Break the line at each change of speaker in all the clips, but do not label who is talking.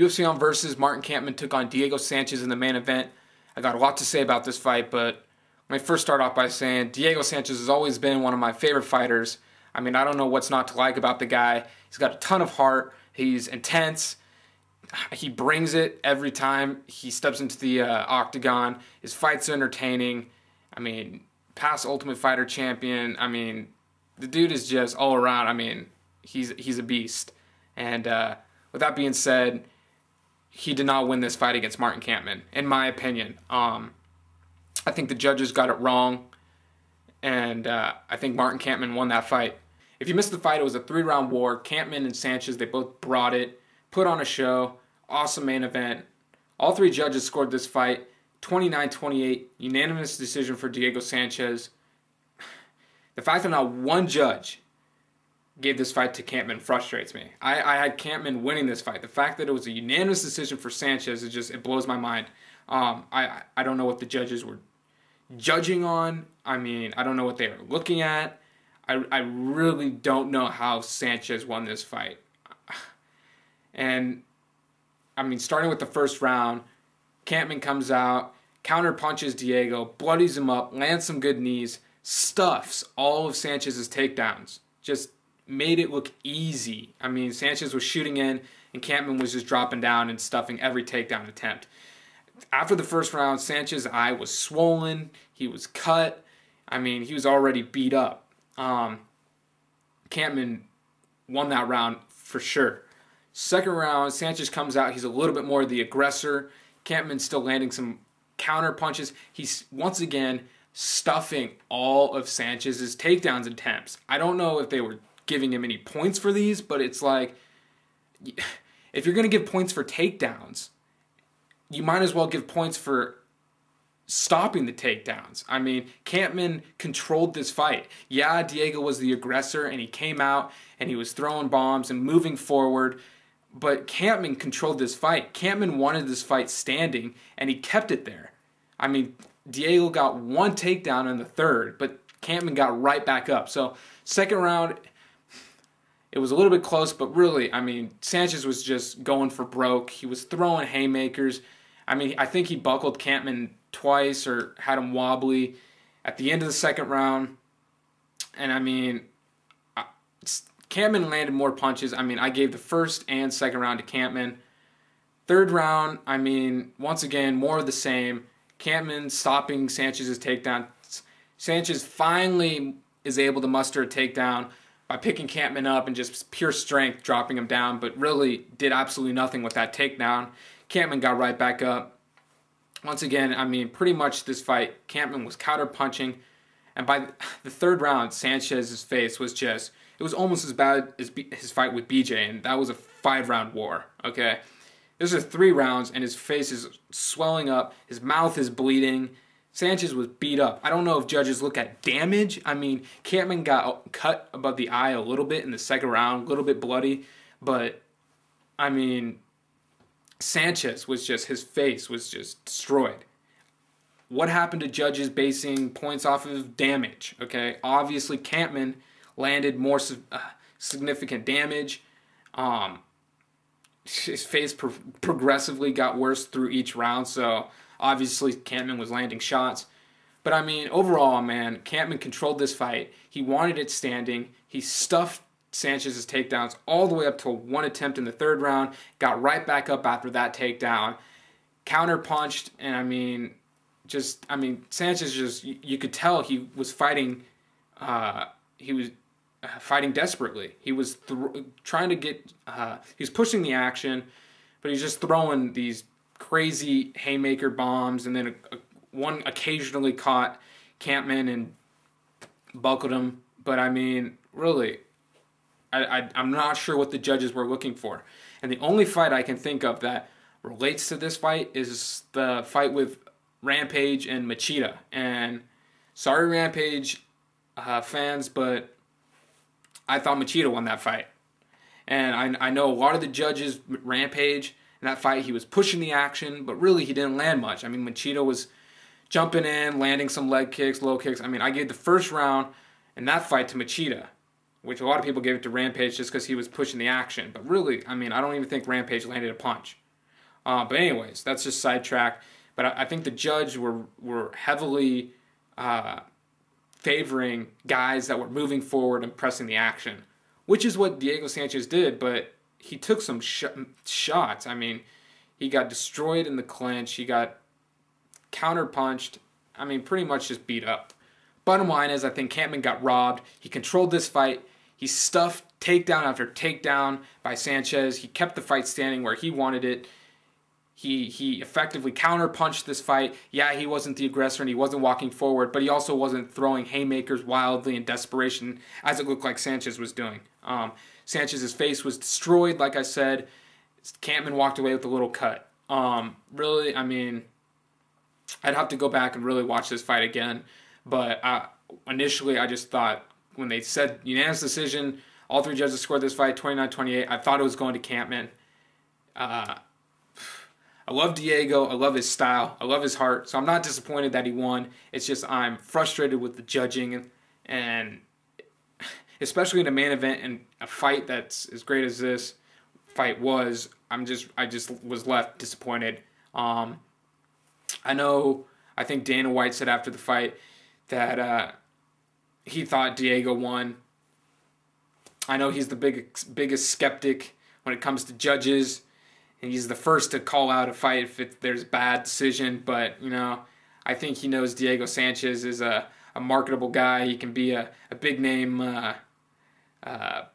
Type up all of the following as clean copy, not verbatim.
UFC on Versus, Martin Kampmann took on Diego Sanchez in the main event. I got a lot to say about this fight, but let me first start off by saying Diego Sanchez has always been one of my favorite fighters. I mean, I don't know what's not to like about the guy. He's got a ton of heart. He's intense. He brings it every time he steps into the octagon. His fights are entertaining. I mean, past Ultimate Fighter champion. I mean, the dude is just all around. I mean, he's a beast. And with that being said, he did not win this fight against Martin Kampmann, in my opinion. I think the judges got it wrong, and I think Martin Kampmann won that fight. If you missed the fight, it was a 3-round war. Kampmann and Sanchez, they both brought it, put on a show, awesome main event. All three judges scored this fight, 29-28, unanimous decision for Diego Sanchez. The fact that not one judge gave this fight to Kampmann frustrates me. I had Kampmann winning this fight. The fact that it was a unanimous decision for Sanchez, it blows my mind. I don't know what the judges were judging on. I mean, I don't know what they were looking at. I really don't know how Sanchez won this fight. And, I mean, starting with the first round, Kampmann comes out, counter punches Diego, bloodies him up, lands some good knees, stuffs all of Sanchez's takedowns. Just made it look easy. I mean, Sanchez was shooting in, and Kampmann was just dropping down and stuffing every takedown attempt. After the first round, Sanchez's eye was swollen. He was cut. I mean, he was already beat up. Kampmann won that round for sure. Second round, Sanchez comes out. He's a little bit more the aggressor. Kampmann still landing some counter punches. He's once again stuffing all of Sanchez's takedowns attempts. I don't know if they were giving him any points for these, but it's like, if you're going to give points for takedowns, you might as well give points for stopping the takedowns. I mean, Kampmann controlled this fight. Yeah, Diego was the aggressor, and he came out, and he was throwing bombs and moving forward, but Kampmann controlled this fight. Kampmann wanted this fight standing, and he kept it there. I mean, Diego got one takedown in the third, but Kampmann got right back up. So, second round, it was a little bit close, but really, I mean, Sanchez was just going for broke. He was throwing haymakers. I mean, I think he buckled Kampmann twice or had him wobbly at the end of the second round. And, I mean, Kampmann landed more punches. I mean, I gave the first and second round to Kampmann. Third round, I mean, once again, more of the same. Kampmann stopping Sanchez's takedown. Sanchez finally is able to muster a takedown by picking Kampmann up and just pure strength dropping him down, but really did absolutely nothing with that takedown. Kampmann got right back up. Once again, I mean, pretty much this fight, Kampmann was counter-punching, and by the third round, Sanchez's face was just, it was almost as bad as his fight with BJ, and that was a 5-round war, okay? This is 3 rounds, and his face is swelling up, his mouth is bleeding. Sanchez was beat up. I don't know if judges look at damage. I mean, Kampmann got cut above the eye a little bit in the second round, a little bit bloody, but, I mean, Sanchez was just, his face was just destroyed. What happened to judges basing points off of damage? Okay, obviously Kampmann landed more significant damage. His face progressively got worse through each round, so obviously Kampmann was landing shots. But I mean, overall, man, Kampmann controlled this fight. He wanted it standing. He stuffed Sanchez's takedowns all the way up to one attempt in the third round, got right back up after that takedown, counter-punched, and I mean, Sanchez just, you could tell he was fighting, fighting desperately. He was trying to get, he was pushing the action, but he's just throwing these crazy haymaker bombs, and then one occasionally caught Kampmann and buckled him, but I mean, really, I'm not sure what the judges were looking for. And the only fight I can think of that relates to this fight is the fight with Rampage and Machida. And sorry, Rampage fans, but I thought Machida won that fight. And I know a lot of the judges, Rampage, in that fight, he was pushing the action, but really he didn't land much. I mean, Machida was jumping in, landing some leg kicks, low kicks. I mean, I gave the first round in that fight to Machida, which a lot of people gave it to Rampage just because he was pushing the action. But really, I mean, I don't even think Rampage landed a punch. But anyways, that's just sidetrack. But I think the judge were heavily favoring guys that were moving forward and pressing the action, which is what Diego Sanchez did, but he took some shots. I mean, he got destroyed in the clinch. He got counterpunched. I mean, pretty much just beat up. Bottom line is, I think Kampmann got robbed. He controlled this fight. He stuffed takedown after takedown by Sanchez. He kept the fight standing where he wanted it. He effectively counterpunched this fight. Yeah, he wasn't the aggressor and he wasn't walking forward, but he also wasn't throwing haymakers wildly in desperation as it looked like Sanchez was doing. Sanchez's face was destroyed, like I said. Kampmann walked away with a little cut. Really, I mean, I'd have to go back and really watch this fight again. But initially, I just thought when they said unanimous decision, all three judges scored this fight 29-28. I thought it was going to Kampmann. I love Diego. I love his style. I love his heart. So I'm not disappointed that he won. It's just I'm frustrated with the judging, and especially in a main event and a fight that's as great as this fight was. I just was left disappointed. I think Dana White said after the fight that he thought Diego won. I know he's the biggest skeptic when it comes to judges. And he's the first to call out a fight if there's a bad decision. But, I think he knows Diego Sanchez is a marketable guy. He can be a big-name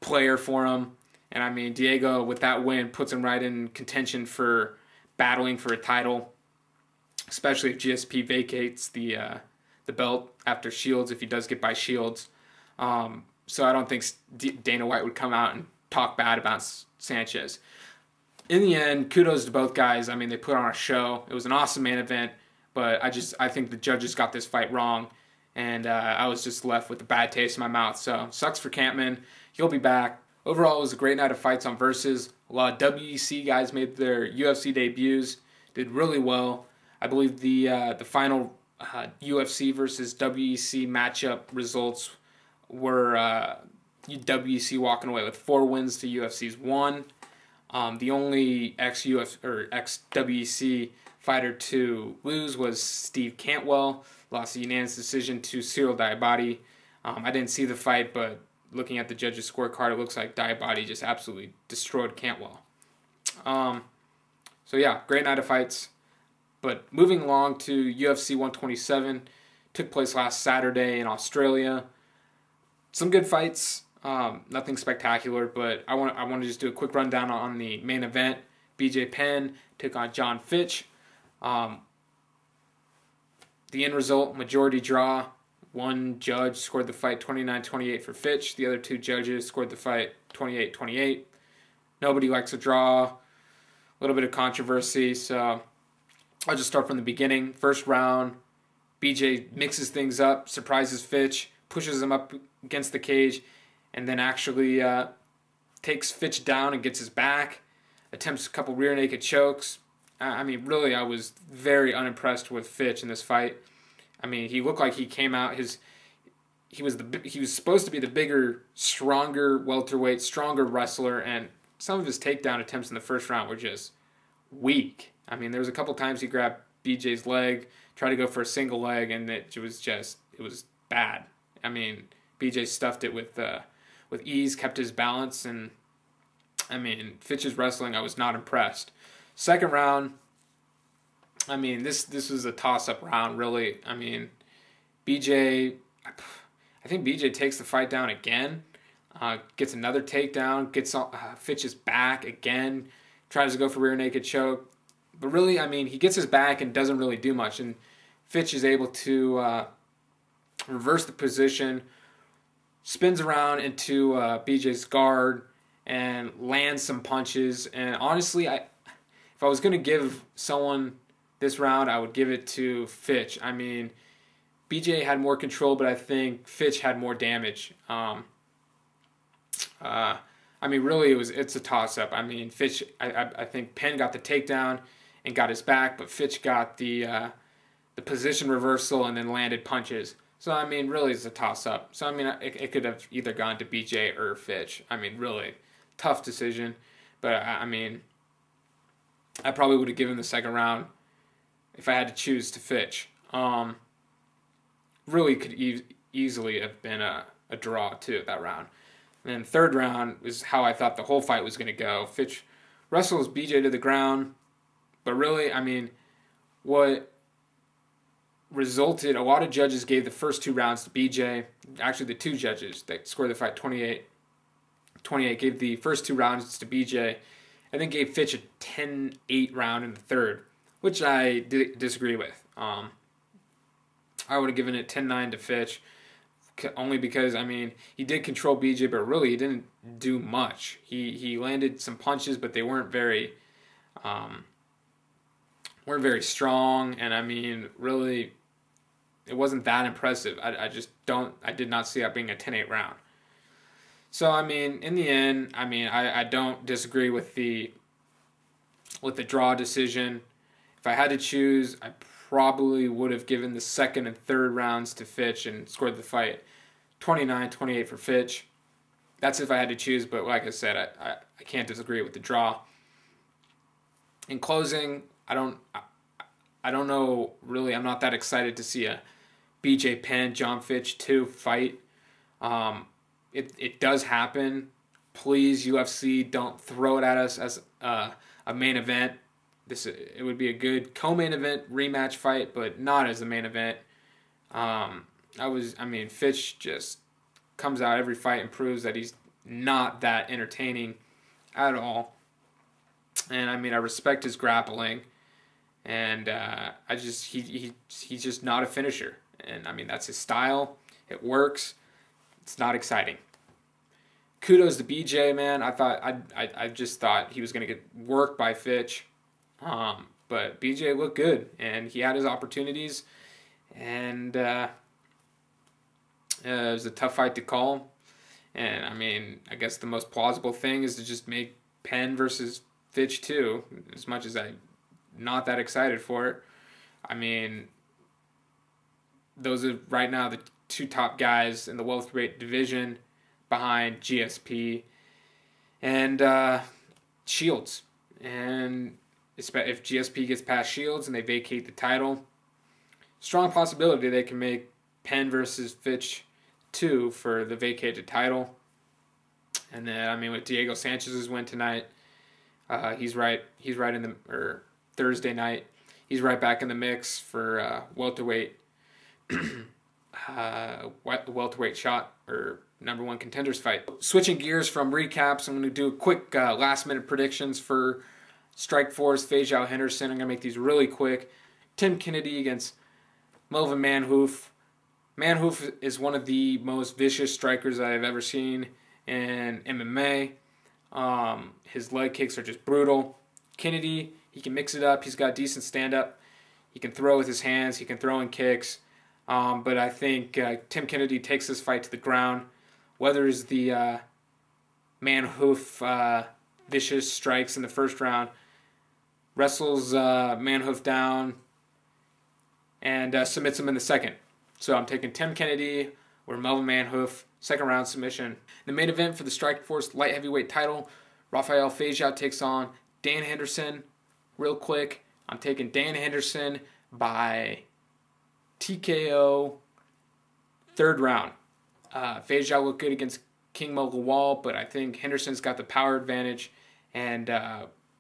player for him. And, I mean, Diego, with that win, puts him right in contention for battling for a title, especially if GSP vacates the belt after Shields, if he does get by Shields. So I don't think Dana White would come out and talk bad about Sanchez. In the end, kudos to both guys. I mean, they put on a show. It was an awesome main event, but I think the judges got this fight wrong, and I was just left with a bad taste in my mouth. So, sucks for Kampmann. He'll be back. Overall, it was a great night of fights on Versus. A lot of WEC guys made their UFC debuts, did really well. I believe the final UFC versus WEC matchup results were WEC walking away with 4 wins to UFC's 1. The only ex-WEC fighter to lose was Steve Cantwell. Lost a unanimous decision to Cyril Diabate. I didn't see the fight, but looking at the judges' scorecard, it looks like Diabate just absolutely destroyed Cantwell. So yeah, great night of fights. But moving along to UFC 127, took place last Saturday in Australia. Some good fights. Nothing spectacular, but I want to just do a quick rundown on the main event. BJ Penn took on John Fitch. The end result, majority draw. One judge scored the fight 29-28 for Fitch. The other 2 judges scored the fight 28-28. Nobody likes a draw. A little bit of controversy, so I'll just start from the beginning. First round, BJ mixes things up, surprises Fitch, pushes him up against the cage, and then actually takes Fitch down and gets his back, attempts a couple rear naked chokes. I mean, really, I was very unimpressed with Fitch in this fight. I mean, he looked like he came out, he was supposed to be the bigger, stronger welterweight, stronger wrestler, and some of his takedown attempts in the first round were just weak. I mean, there was a couple times he grabbed BJ's leg, tried to go for a single leg, and it was bad. I mean, BJ stuffed it with ease, kept his balance, and I mean, Fitch's wrestling, I was not impressed. Second round, I mean, this was a toss-up round, really. I mean, I think BJ takes the fight down again, gets another takedown, gets Fitch's back again, tries to go for rear naked choke. But really, I mean, he gets his back and doesn't really do much, and Fitch is able to reverse the position, spins around into BJ's guard, and lands some punches. And honestly, if I was going to give someone this round, I would give it to Fitch. I mean, BJ had more control, but I think Fitch had more damage. I mean, really, it's a toss-up. I mean, Fitch, I think Penn got the takedown and got his back, but Fitch got the position reversal and then landed punches. So, I mean, really, it's a toss-up. So, I mean, it could have either gone to BJ or Fitch. I mean, really, tough decision. But, I mean, I probably would have given the second round if I had to choose to Fitch. Really could easily have been a draw too that round. And then third round is how I thought the whole fight was going to go. Fitch wrestles BJ to the ground, but really, I mean, what resulted, a lot of judges gave the first 2 rounds to BJ. Actually, the 2 judges that scored the fight 28 gave the first 2 rounds to BJ, and then gave Fitch a 10-8 round in the third, which I disagree with. I would have given it 10-9 to Fitch, only because, I mean, he did control BJ, but really he didn't do much. He landed some punches, but they weren't very strong, and I mean, really, it wasn't that impressive. I did not see that being a 10-8 round. So, I mean, in the end, I mean, I don't disagree with the draw decision. If I had to choose, I probably would have given the second and third rounds to Fitch and scored the fight 29-28 for Fitch. That's if I had to choose, but like I said, I can't disagree with the draw. In closing, I don't know, really, I'm not that excited to see a BJ Penn, John Fitch 2 fight. It does happen. Please, UFC, don't throw it at us as a main event. It would be a good co-main event rematch fight, but not as a main event. Fitch just comes out every fight and proves that he's not that entertaining at all. And I mean, I respect his grappling, and he's just not a finisher. And I mean, that's his style. It works. It's not exciting. Kudos to BJ, man. I just thought he was going to get worked by Fitch. But BJ looked good, and he had his opportunities, and it was a tough fight to call. And I mean, I guess the most plausible thing is to just make Penn versus Fitch 2, as much as I'm not that excited for it. I mean, those are right now the 2 top guys in the welterweight division behind GSP and Shields. And if GSP gets past Shields and they vacate the title, strong possibility they can make Penn versus Fitch 2 for the vacated title. And then, I mean, with Diego Sanchez's win tonight, he's right in the, or Thursday night, he's right back in the mix for welterweight, welterweight shot, or number 1 contenders fight. Switching gears from recaps, I'm going to do a quick last-minute predictions for Strikeforce, Feijao, Henderson. I'm going to make these really quick. Tim Kennedy against Melvin Manhoef. Manhoef is one of the most vicious strikers I've ever seen in MMA. His leg kicks are just brutal. Kennedy, he can mix it up. He's got decent stand-up. He can throw with his hands. He can throw in kicks. But I think Tim Kennedy takes this fight to the ground. Weathers the Manhoef vicious strikes in the first round. Wrestles Manhoef down and submits him in the second. So I'm taking Tim Kennedy or Melvin Manhoef, second round submission. The main event for the Strikeforce light heavyweight title, Rafael Feijao takes on Dan Henderson. Real quick, I'm taking Dan Henderson by TKO third round. Feijao looked good against King Mo Lawal, but I think Henderson's got the power advantage, and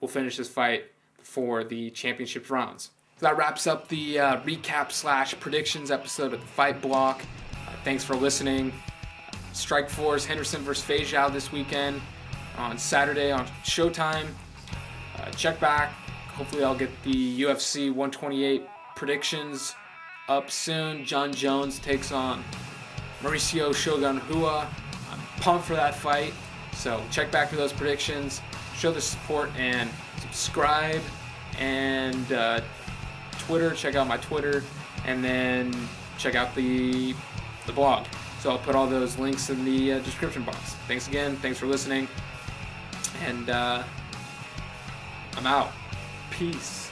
we'll finish this fight for the championship rounds. So that wraps up the recap/predictions episode of the Fight Block. Thanks for listening. Strikeforce, Henderson versus Feijao this weekend on Saturday on Showtime. Check back. Hopefully I'll get the UFC 128 predictions up soon. John Jones takes on Mauricio Shogun Rua. I'm pumped for that fight. So check back for those predictions. Show the support and subscribe. And Twitter, check out my Twitter. And then check out the blog. So I'll put all those links in the description box. Thanks again. Thanks for listening. And I'm out. Peace.